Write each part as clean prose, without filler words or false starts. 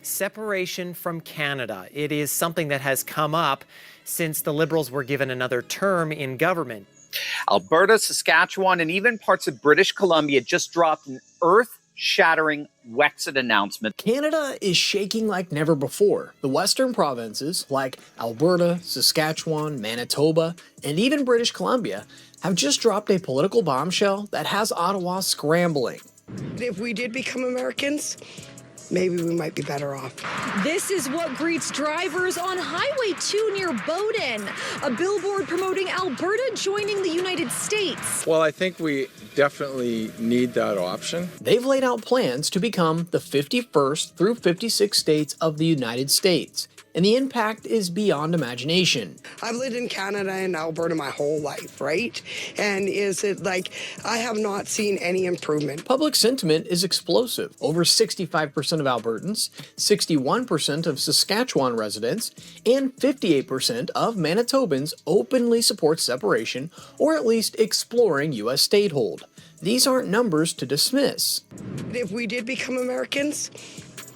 separation from Canada. It is something that has come up since the Liberals were given another term in government. Alberta, Saskatchewan, and even parts of British Columbia just dropped an earth-shattering Wexit announcement. Canada is shaking like never before. The western provinces, like Alberta, Saskatchewan, Manitoba, and even British Columbia, have just dropped a political bombshell that has Ottawa scrambling. If we did become Americans, maybe we might be better off. This is what greets drivers on Highway 2 near Bowden, a billboard promoting Alberta joining the United States. Well, I think we definitely need that option. They've laid out plans to become the 51st through 56 states of the United States, and the impact is beyond imagination. I've lived in Canada and Alberta my whole life, right? And is it like, I have not seen any improvement. Public sentiment is explosive. Over 65% of Albertans, 61% of Saskatchewan residents, and 58% of Manitobans openly support separation or at least exploring U.S. statehood. These aren't numbers to dismiss. If we did become Americans,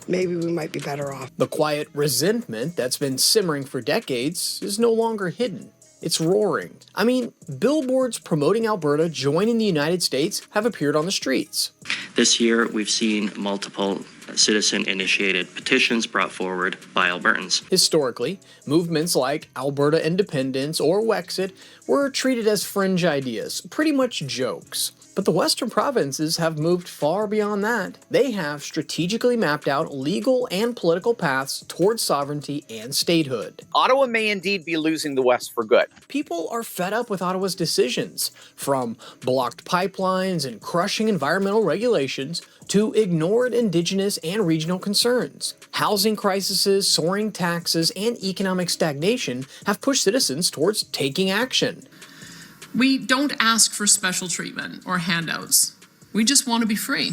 maybe we might be better off. The quiet resentment that's been simmering for decades is no longer hidden. It's roaring. I mean, billboards promoting Alberta joining the United States have appeared on the streets. This year, we've seen multiple citizen-initiated petitions brought forward by Albertans. Historically, movements like Alberta Independence or Wexit were treated as fringe ideas, pretty much jokes. But the western provinces have moved far beyond that. They have strategically mapped out legal and political paths towards sovereignty and statehood. Ottawa may indeed be losing the West for good. People are fed up with Ottawa's decisions, from blocked pipelines and crushing environmental regulations to ignored Indigenous and regional concerns. Housing crises, soaring taxes, and economic stagnation have pushed citizens towards taking action. We don't ask for special treatment or handouts. We just want to be free.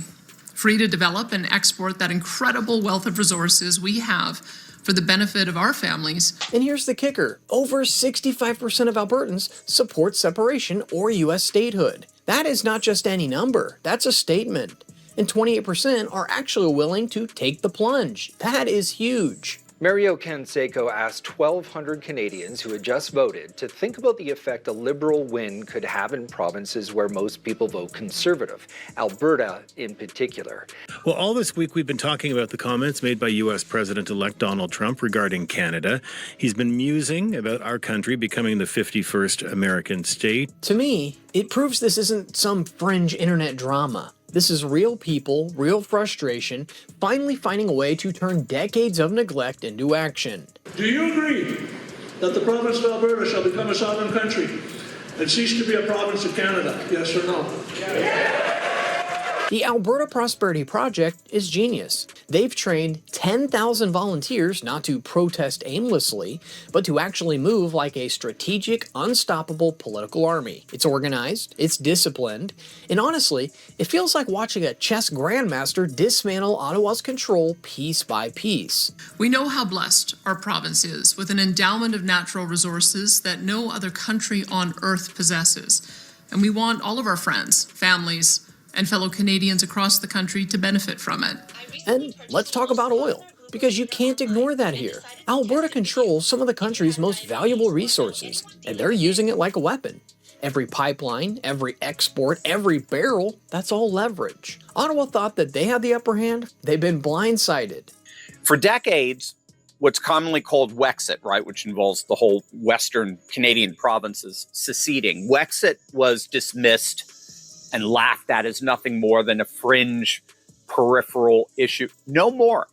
Free to develop and export that incredible wealth of resources we have for the benefit of our families. And here's the kicker. Over 65% of Albertans support separation or U.S. statehood. That is not just any number. That's a statement. And 28% are actually willing to take the plunge. That is huge. Mario Canseco asked 1,200 Canadians who had just voted to think about the effect a Liberal win could have in provinces where most people vote Conservative, Alberta in particular. Well, all this week we've been talking about the comments made by U.S. President-elect Donald Trump regarding Canada. He's been musing about our country becoming the 51st American state. To me, it proves this isn't some fringe internet drama. This is real people, real frustration, finally finding a way to turn decades of neglect into action. Do you agree that the province of Alberta shall become a sovereign country and cease to be a province of Canada? Yes or no? Yeah. The Alberta Prosperity Project is genius. They've trained 10,000 volunteers not to protest aimlessly, but to actually move like a strategic, unstoppable political army. It's organized, it's disciplined, and honestly, it feels like watching a chess grandmaster dismantle Ottawa's control piece by piece. We know how blessed our province is with an endowment of natural resources that no other country on earth possesses. And we want all of our friends, families, and fellow Canadians across the country to benefit from it. And let's talk about oil, because you can't ignore that here. Alberta controls some of the country's most valuable resources, and they're using it like a weapon. Every pipeline, every export, every barrel, that's all leverage. Ottawa thought that they had the upper hand. They've been blindsided. For decades, what's commonly called Wexit, right, which involves the whole Western Canadian provinces seceding, Wexit was dismissed and laughed at as nothing more than a fringe, peripheral issue. No more.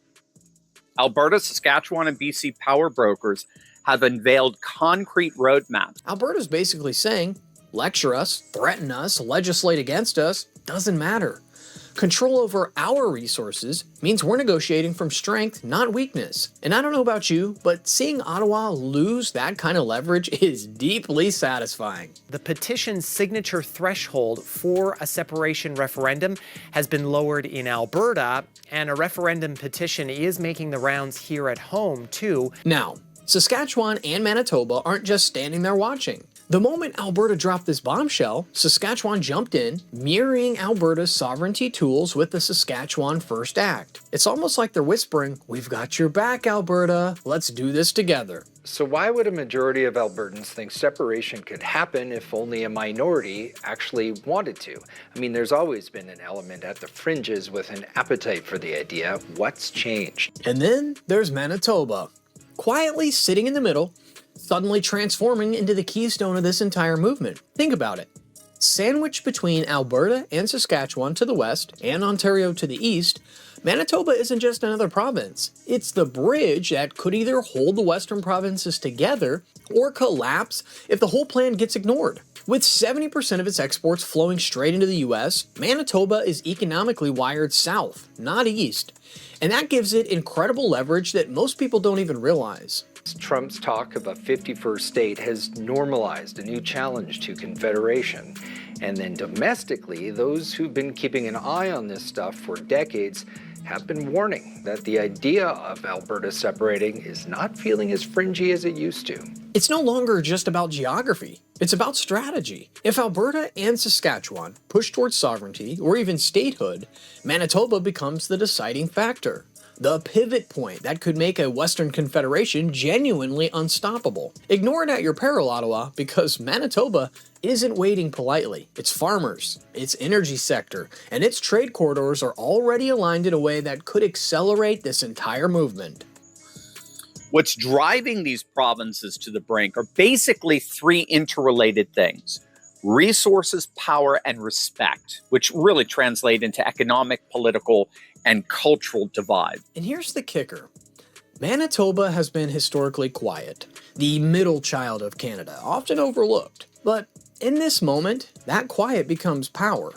Alberta, Saskatchewan, and BC power brokers have unveiled concrete roadmaps. Alberta's basically saying, lecture us, threaten us, legislate against us, doesn't matter. Control over our resources means we're negotiating from strength, not weakness. And I don't know about you, but seeing Ottawa lose that kind of leverage is deeply satisfying. The petition's signature threshold for a separation referendum has been lowered in Alberta, and a referendum petition is making the rounds here at home, too. Now, Saskatchewan and Manitoba aren't just standing there watching. The moment Alberta dropped this bombshell, Saskatchewan jumped in, mirroring Alberta's sovereignty tools with the Saskatchewan First Act. It's almost like they're whispering, "We've got your back, Alberta. Let's do this together." So why would a majority of Albertans think separation could happen if only a minority actually wanted to? I mean, there's always been an element at the fringes with an appetite for the idea. What's changed? And then there's Manitoba, quietly sitting in the middle, suddenly transforming into the keystone of this entire movement. Think about it. Sandwiched between Alberta and Saskatchewan to the west and Ontario to the east, Manitoba isn't just another province. It's the bridge that could either hold the western provinces together or collapse if the whole plan gets ignored. With 70% of its exports flowing straight into the US, Manitoba is economically wired south, not east. And that gives it incredible leverage that most people don't even realize. Trump's talk of a 51st state has normalized a new challenge to confederation. And then domestically, those who've been keeping an eye on this stuff for decades have been warning that the idea of Alberta separating is not feeling as fringy as it used to. It's no longer just about geography. It's about strategy. If Alberta and Saskatchewan push towards sovereignty or even statehood, Manitoba becomes the deciding factor. The pivot point that could make a Western Confederation genuinely unstoppable. Ignore it at your peril, Ottawa, because Manitoba isn't waiting politely. Its farmers, its energy sector, and its trade corridors are already aligned in a way that could accelerate this entire movement. What's driving these provinces to the brink are basically three interrelated things: resources, power, and respect, which really translate into economic, political, and cultural divide. And here's the kicker. Manitoba has been historically quiet, the middle child of Canada, often overlooked. But in this moment, that quiet becomes power.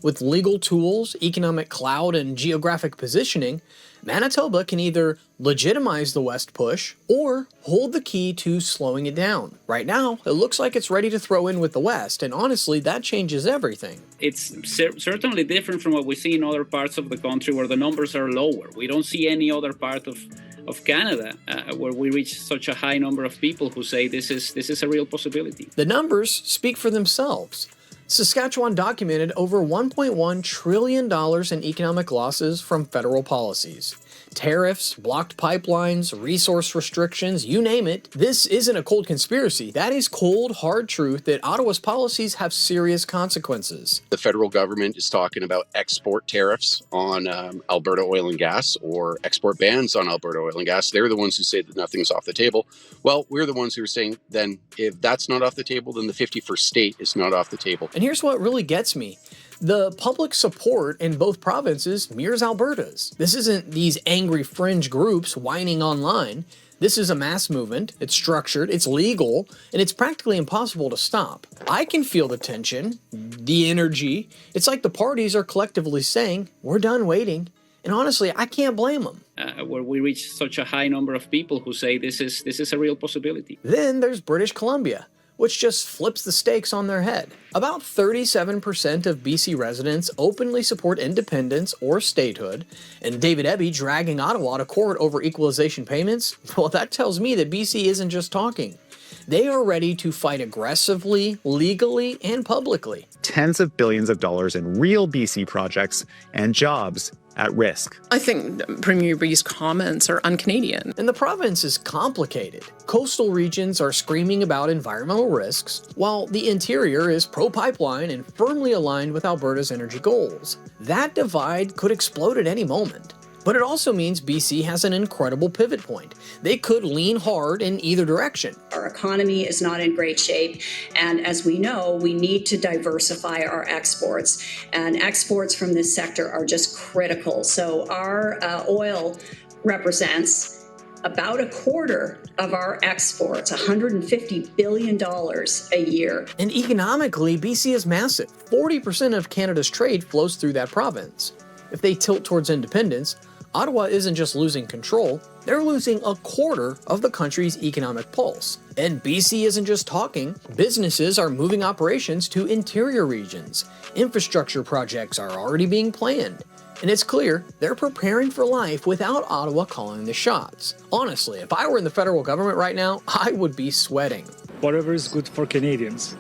With legal tools, economic clout, and geographic positioning, Manitoba can either legitimize the West push or hold the key to slowing it down. Right now, it looks like it's ready to throw in with the West, and honestly, that changes everything. It's certainly different from what we see in other parts of the country where the numbers are lower. We don't see any other part of Canada where we reach such a high number of people who say this is a real possibility. The numbers speak for themselves. Saskatchewan documented over $1.1 trillion in economic losses from federal policies. Tariffs, blocked pipelines, resource restrictions, you name it. This isn't a cold conspiracy. That is cold, hard truth that Ottawa's policies have serious consequences. The federal government is talking about export tariffs on Alberta oil and gas, or export bans on Alberta oil and gas. They're the ones who say that nothing's off the table. Well, we're the ones who are saying then if that's not off the table, then the 51st state is not off the table. And here's what really gets me. The public support in both provinces mirrors Alberta's. This isn't these angry fringe groups whining online. This is a mass movement, it's structured, it's legal, and it's practically impossible to stop. I can feel the tension, the energy. It's like the parties are collectively saying, we're done waiting. And honestly, I can't blame them. Where we reach such a high number of people who say this is a real possibility. Then there's British Columbia, which just flips the stakes on their head. About 37% of BC residents openly support independence or statehood, and David Eby dragging Ottawa to court over equalization payments, well, that tells me that BC isn't just talking. They are ready to fight aggressively, legally, and publicly. Tens of billions of dollars in real BC projects and jobs at risk. I think Premier Yb's comments are un-Canadian. And the province is complicated. Coastal regions are screaming about environmental risks, while the interior is pro-pipeline and firmly aligned with Alberta's energy goals. That divide could explode at any moment. But it also means BC has an incredible pivot point. They could lean hard in either direction. Our economy is not in great shape, and as we know, we need to diversify our exports, and exports from this sector are just critical. So our oil represents about a quarter of our exports, $150 billion a year. And economically, BC is massive. 40% of Canada's trade flows through that province. If they tilt towards independence, Ottawa isn't just losing control, they're losing a quarter of the country's economic pulse. And BC isn't just talking, businesses are moving operations to interior regions. Infrastructure projects are already being planned. And it's clear they're preparing for life without Ottawa calling the shots. Honestly, if I were in the federal government right now, I would be sweating. whatever is good for Canadians,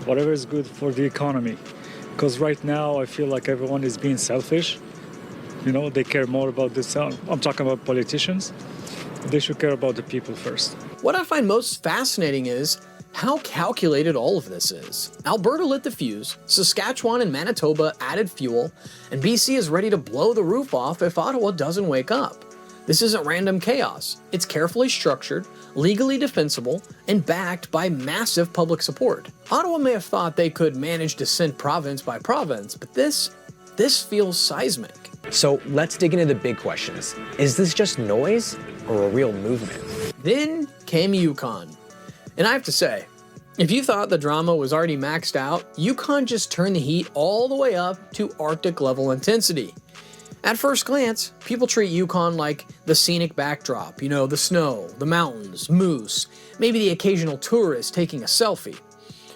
whatever is good for the economy. Because right now I feel like everyone is being selfish. You know, they care more about this. I'm talking about politicians. They should care about the people first. What I find most fascinating is how calculated all of this is. Alberta lit the fuse, Saskatchewan and Manitoba added fuel, and BC is ready to blow the roof off if Ottawa doesn't wake up. This isn't random chaos. It's carefully structured, legally defensible, and backed by massive public support. Ottawa may have thought they could manage dissent province by province, but this feels seismic. So let's dig into the big questions. Is this just noise or a real movement? Then came Yukon. And I have to say, if you thought the drama was already maxed out, Yukon just turned the heat all the way up to Arctic level intensity. At first glance, people treat Yukon like the scenic backdrop, you know, the snow, the mountains, moose, maybe the occasional tourist taking a selfie.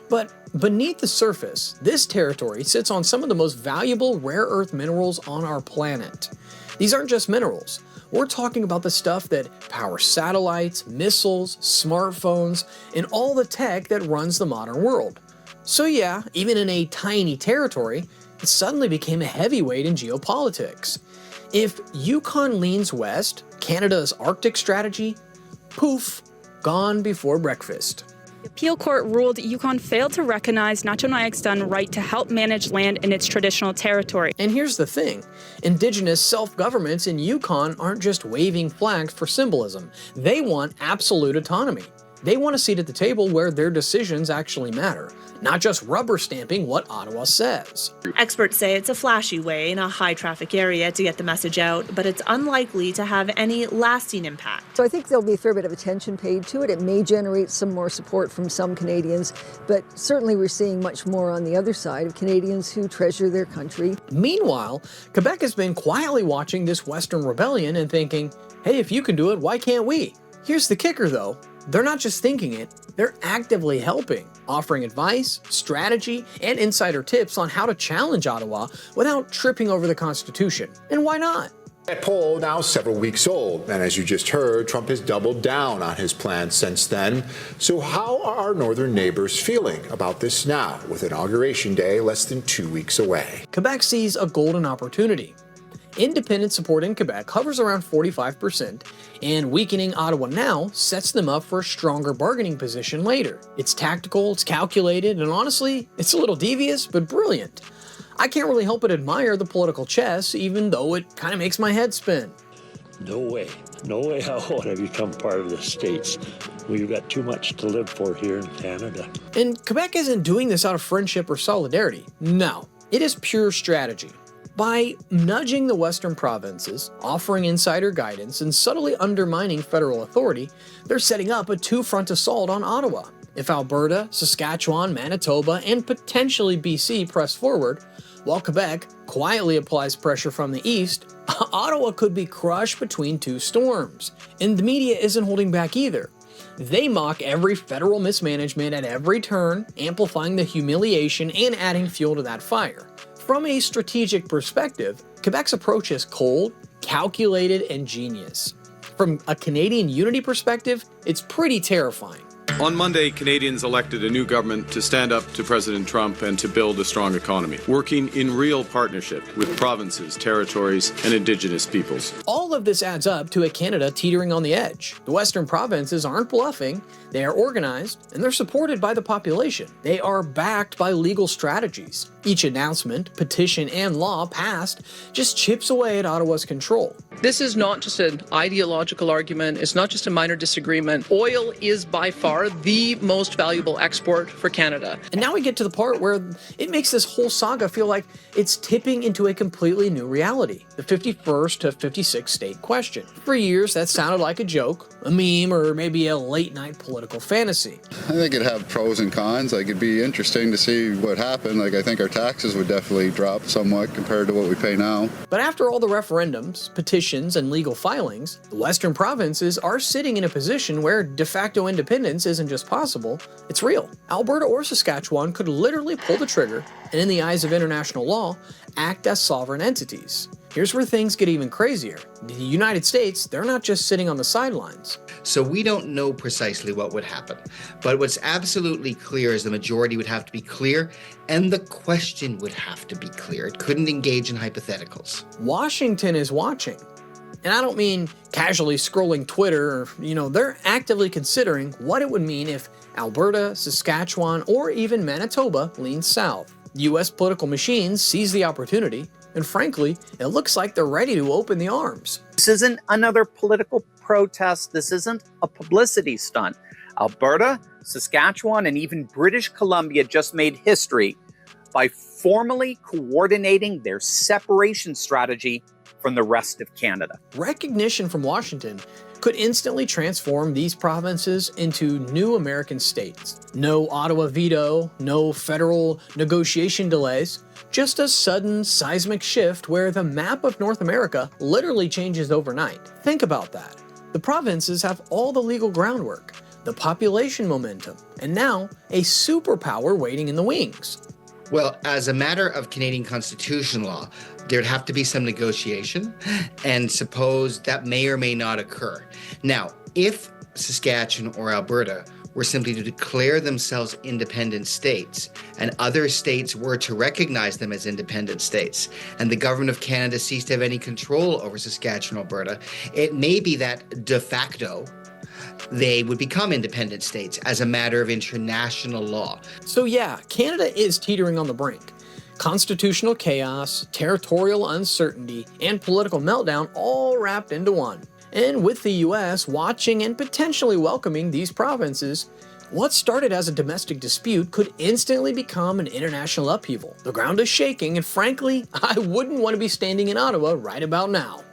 But beneath the surface, this territory sits on some of the most valuable rare earth minerals on our planet. These aren't just minerals. We're talking about the stuff that powers satellites, missiles, smartphones, and all the tech that runs the modern world. So yeah, even in a tiny territory, it suddenly became a heavyweight in geopolitics. If Yukon leans west, Canada's Arctic strategy, poof, gone before breakfast. The appeal court ruled Yukon failed to recognize Nachonayak's right to help manage land in its traditional territory. And here's the thing, Indigenous self-governments in Yukon aren't just waving flags for symbolism. They want absolute autonomy. They want a seat at the table where their decisions actually matter, not just rubber stamping what Ottawa says. Experts say it's a flashy way in a high-traffic area to get the message out, but it's unlikely to have any lasting impact. So I think there'll be a fair bit of attention paid to it. It may generate some more support from some Canadians, but certainly we're seeing much more on the other side of Canadians who treasure their country. Meanwhile, Quebec has been quietly watching this Western rebellion and thinking, hey, if you can do it, why can't we? Here's the kicker though. They're not just thinking it, they're actively helping, offering advice, strategy, and insider tips on how to challenge Ottawa without tripping over the Constitution. And why not? That poll now several weeks old, and as you just heard, Trump has doubled down on his plans since then. So how are our northern neighbors feeling about this now, with Inauguration Day less than 2 weeks away? Quebec sees a golden opportunity. Independent support in Quebec hovers around 45%, and weakening Ottawa now sets them up for a stronger bargaining position later. It's tactical, it's calculated, and honestly, it's a little devious, but brilliant. I can't really help but admire the political chess, even though it kind of makes my head spin. No way I want to become part of the States. We've got too much to live for here in Canada. And Quebec isn't doing this out of friendship or solidarity. No, it is pure strategy. By nudging the Western provinces, offering insider guidance, and subtly undermining federal authority, they're setting up a two-front assault on Ottawa. If Alberta, Saskatchewan, Manitoba, and potentially BC press forward, while Quebec quietly applies pressure from the east, Ottawa could be crushed between two storms. And the media isn't holding back either. They mock every federal mismanagement at every turn, amplifying the humiliation and adding fuel to that fire. From a strategic perspective, Quebec's approach is cold, calculated, and genius. From a Canadian unity perspective, it's pretty terrifying. On Monday, Canadians elected a new government to stand up to President Trump and to build a strong economy, working in real partnership with provinces, territories, and Indigenous peoples. All of this adds up to a Canada teetering on the edge. The Western provinces aren't bluffing, they are organized, and they're supported by the population. They are backed by legal strategies. Each announcement, petition, and law passed just chips away at Ottawa's control. This is not just an ideological argument. It's not just a minor disagreement. Oil is by far the most valuable export for Canada. And now we get to the part where it makes this whole saga feel like it's tipping into a completely new reality. The 51st to 56th state question. For years, that sounded like a joke, a meme, or maybe a late-night political fantasy. I think it'd have pros and cons. Like, it'd be interesting to see what happened. Like, I think our taxes would definitely drop somewhat compared to what we pay now. But after all the referendums, petitions, and legal filings, the Western provinces are sitting in a position where de facto independence isn't just possible, it's real. Alberta or Saskatchewan could literally pull the trigger and, in the eyes of international law, act as sovereign entities. here's where things get even crazier. The United States, they're not just sitting on the sidelines. So we don't know precisely what would happen. But what's absolutely clear is the majority would have to be clear, and the question would have to be clear. It couldn't engage in hypotheticals. Washington is watching. And I don't mean casually scrolling Twitter, or, they're actively considering what it would mean if Alberta, Saskatchewan, or even Manitoba lean south. U.S. political machines seize the opportunity, and frankly, it looks like they're ready to open the arms. This isn't another political protest. This isn't a publicity stunt. Alberta, Saskatchewan, and even British Columbia just made history by formally coordinating their separation strategy from the rest of Canada. Recognition from Washington could instantly transform these provinces into new American states. No Ottawa veto, no federal negotiation delays, just a sudden seismic shift where the map of North America literally changes overnight. Think about that. The provinces have all the legal groundwork, the population momentum, and now a superpower waiting in the wings. Well, as a matter of Canadian constitutional law, there'd have to be some negotiation, and suppose that may or may not occur. Now, if Saskatchewan or Alberta were simply to declare themselves independent states, and other states were to recognize them as independent states, and the government of Canada ceased to have any control over Saskatchewan, Alberta, it may be that de facto they would become independent states as a matter of international law. So yeah, Canada is teetering on the brink. Constitutional chaos, territorial uncertainty, and political meltdown all wrapped into one. And with the US watching and potentially welcoming these provinces, what started as a domestic dispute could instantly become an international upheaval. The ground is shaking, and frankly, I wouldn't want to be standing in Ottawa right about now.